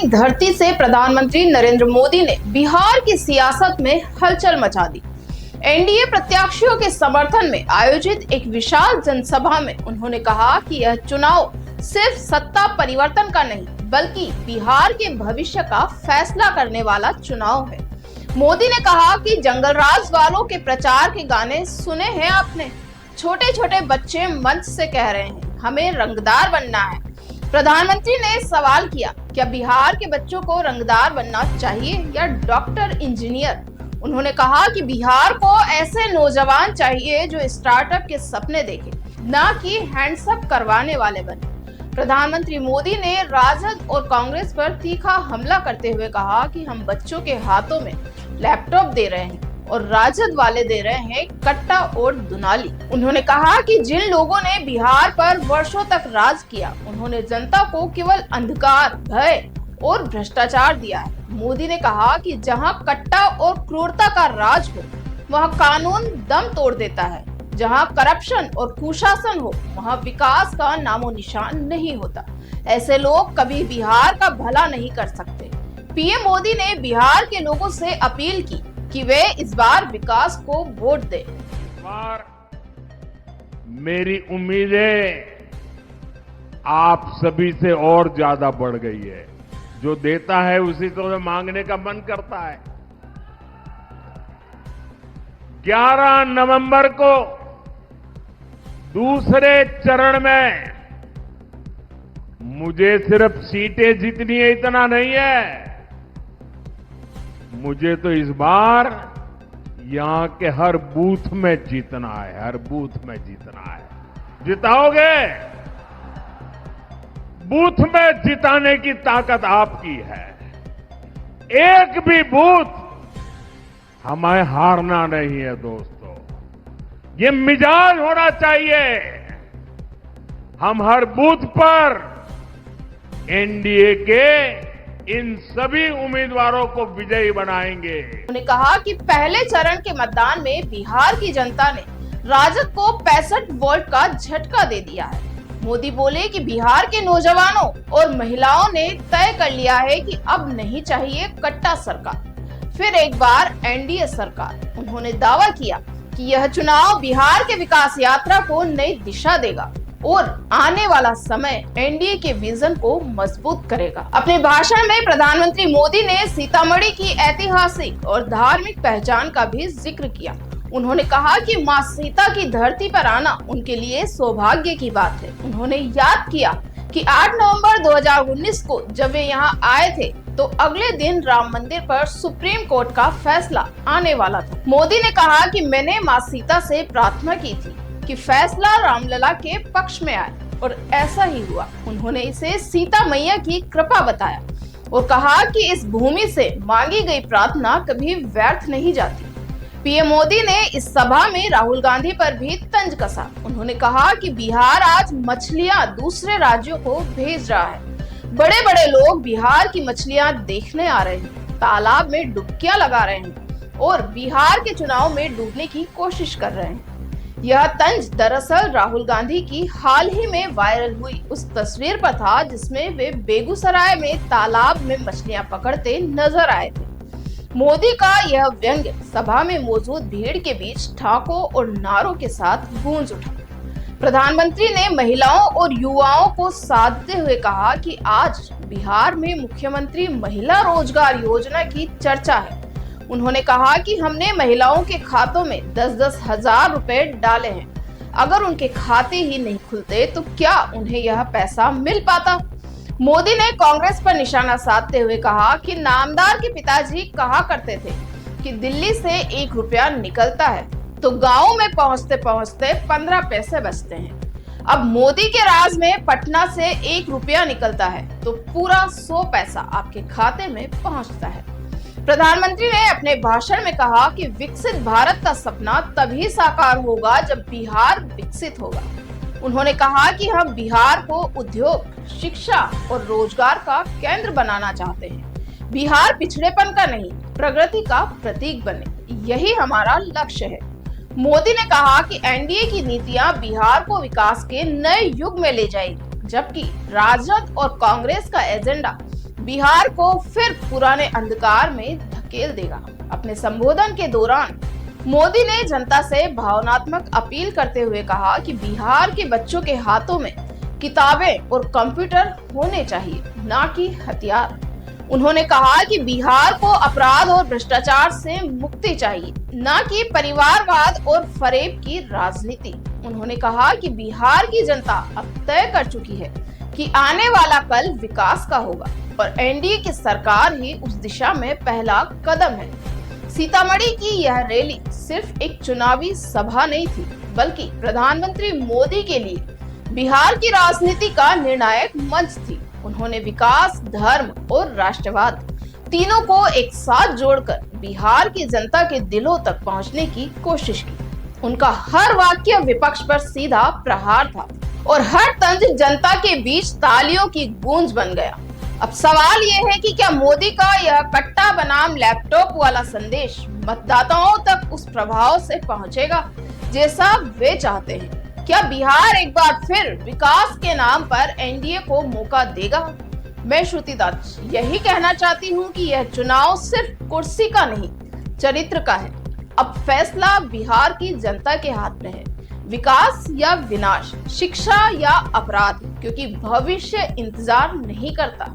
की धरती से प्रधानमंत्री नरेंद्र मोदी ने बिहार की सियासत में हलचल मचा दी। एनडीए प्रत्याशियों के समर्थन में आयोजित एक विशाल जनसभा में उन्होंने कहा कि यह चुनाव सिर्फ सत्ता परिवर्तन का नहीं बल्कि बिहार के भविष्य का फैसला करने वाला चुनाव है। मोदी ने कहा कि जंगल राज वालों के प्रचार के गाने सुने हैं आपने। छोटे छोटे बच्चे मंच से कह रहे हैं हमें रंगदार बनना है। प्रधानमंत्री ने सवाल किया, क्या बिहार के बच्चों को रंगदार बनना चाहिए या डॉक्टर, इंजीनियर? उन्होंने कहा कि बिहार को ऐसे नौजवान चाहिए जो स्टार्टअप के सपने देखे, ना कि हैंडसअप करवाने वाले बने। प्रधानमंत्री मोदी ने राजद और कांग्रेस पर तीखा हमला करते हुए कहा कि हम बच्चों के हाथों में लैपटॉप दे रहे हैं और राजद वाले दे रहे हैं कट्टा और दुनाली। उन्होंने कहा कि जिन लोगों ने बिहार पर वर्षों तक राज किया, उन्होंने जनता को केवल अंधकार, भय और भ्रष्टाचार दिया है। मोदी ने कहा कि जहां कट्टा और क्रूरता का राज हो, वहां कानून दम तोड़ देता है। जहां करप्शन और कुशासन हो, वहां विकास का नामो निशान नहीं होता। ऐसे लोग कभी बिहार का भला नहीं कर सकते। पीएम मोदी ने बिहार के लोगों से अपील की कि वे इस बार विकास को वोट दें। मेरी उम्मीदें आप सभी से और ज्यादा बढ़ गई है। जो देता है उसी से मांगने का मन करता है। 11 नवंबर को दूसरे चरण में मुझे सिर्फ सीटें जीतनी है इतना नहीं है, मुझे तो इस बार यहां के हर बूथ में जीतना है, हर बूथ में जीतना है। जिताओगे? बूथ में जिताने की ताकत आपकी है। एक भी बूथ हमें हारना नहीं है दोस्तों। ये मिजाज होना चाहिए। हम हर बूथ पर एनडीए के इन सभी उम्मीदवारों को विजयी बनाएंगे। उन्होंने कहा कि पहले चरण के मतदान में बिहार की जनता ने राजद को 65 वोट का झटका दे दिया है। मोदी बोले कि बिहार के नौजवानों और महिलाओं ने तय कर लिया है कि अब नहीं चाहिए कट्टा सरकार, फिर एक बार एनडीए सरकार। उन्होंने दावा किया कि यह चुनाव बिहार के विकास यात्रा को नई दिशा देगा और आने वाला समय एनडीए के विजन को मजबूत करेगा। अपने भाषण में प्रधानमंत्री मोदी ने सीतामढ़ी की ऐतिहासिक और धार्मिक पहचान का भी जिक्र किया। उन्होंने कहा कि मां सीता की धरती पर आना उनके लिए सौभाग्य की बात है। उन्होंने याद किया कि 8 नवंबर 2019 को जब वे यहां आए थे तो अगले दिन राम मंदिर पर सुप्रीम कोर्ट का फैसला आने वाला था। मोदी ने कहा कि मैंने मां सीता से प्रार्थना की थी कि फैसला रामलला के पक्ष में आए और ऐसा ही हुआ। उन्होंने इसे सीता मैया की कृपा बताया और कहा कि इस भूमि से मांगी गई प्रार्थना कभी व्यर्थ नहीं जाती। पीएम मोदी ने इस सभा में राहुल गांधी पर भी तंज कसा। उन्होंने कहा कि बिहार आज मछलियां दूसरे राज्यों को भेज रहा है। बड़े बड़े लोग बिहार की मछलियां देखने आ रहे हैं, तालाब में डुबकियां लगा रहे हैं और बिहार के चुनाव में डूबने की कोशिश कर रहे हैं। यह तंज दरअसल राहुल गांधी की हाल ही में वायरल हुई उस तस्वीर पर था जिसमें वे बेगूसराय में तालाब में मछलियां पकड़ते नजर आए थे। मोदी का यह व्यंग्य सभा में मौजूद भीड़ के बीच ठाकों और नारों के साथ गूंज उठा। प्रधानमंत्री ने महिलाओं और युवाओं को साधते हुए कहा कि आज बिहार में मुख्यमंत्री महिला रोजगार योजना की चर्चा है। उन्होंने कहा कि हमने महिलाओं के खातों में 10-10 हजार रुपए डाले हैं। अगर उनके खाते ही नहीं खुलते तो क्या उन्हें यह पैसा मिल पाता? मोदी ने कांग्रेस पर निशाना साधते हुए कहा कि नामदार के पिताजी कहा करते थे कि दिल्ली से 1 रुपया निकलता है तो गाँव में पहुंचते पहुंचते 15 पैसे बचते हैं। अब मोदी के राज में पटना से 1 रुपया निकलता है तो पूरा 100 पैसा आपके खाते में पहुंचता है। प्रधानमंत्री ने अपने भाषण में कहा कि विकसित भारत का सपना तभी साकार होगा जब बिहार विकसित होगा। उन्होंने कहा कि हम बिहार को उद्योग, शिक्षा और रोजगार का केंद्र बनाना चाहते हैं। बिहार पिछड़ेपन का नहीं, प्रगति का प्रतीक बने, यही हमारा लक्ष्य है। मोदी ने कहा कि एनडीए की नीतियां बिहार को विकास के नए युग में ले जाएगी, जबकि राजद और कांग्रेस का एजेंडा बिहार को फिर पुराने अंधकार में धकेल देगा। अपने संबोधन के दौरान मोदी ने जनता से भावनात्मक अपील करते हुए कहा कि बिहार के बच्चों के हाथों में किताबें और कंप्यूटर होने चाहिए, ना कि हथियार। उन्होंने कहा कि बिहार को अपराध और भ्रष्टाचार से मुक्ति चाहिए, ना कि परिवारवाद और फरेब की राजनीति। उन्होंने कहा कि बिहार की जनता अब तय कर चुकी है कि आने वाला कल विकास का होगा और एनडीए की सरकार ही उस दिशा में पहला कदम है। सीतामढ़ी की यह रैली सिर्फ एक चुनावी सभा नहीं थी, बल्कि प्रधानमंत्री मोदी के लिए बिहार की राजनीति का निर्णायक मंच थी। उन्होंने विकास, धर्म और राष्ट्रवाद तीनों को एक साथ जोड़कर बिहार की जनता के दिलों तक पहुंचने की कोशिश की। उनका हर वाक्य विपक्ष पर सीधा प्रहार था और हर तंज जनता के बीच तालियों की गूंज बन गया। अब सवाल यह है कि क्या मोदी का यह कट्टा बनाम लैपटॉप वाला संदेश मतदाताओं तक उस प्रभाव से पहुंचेगा जैसा वे चाहते हैं? क्या बिहार एक बार फिर विकास के नाम पर एनडीए को मौका देगा? मैं श्रुति दत्त यही कहना चाहती हूं कि यह चुनाव सिर्फ कुर्सी का नहीं, चरित्र का है। अब फैसला बिहार की जनता के हाथ में है, विकास या विनाश, शिक्षा या अपराध, क्योंकि भविष्य इंतजार नहीं करता।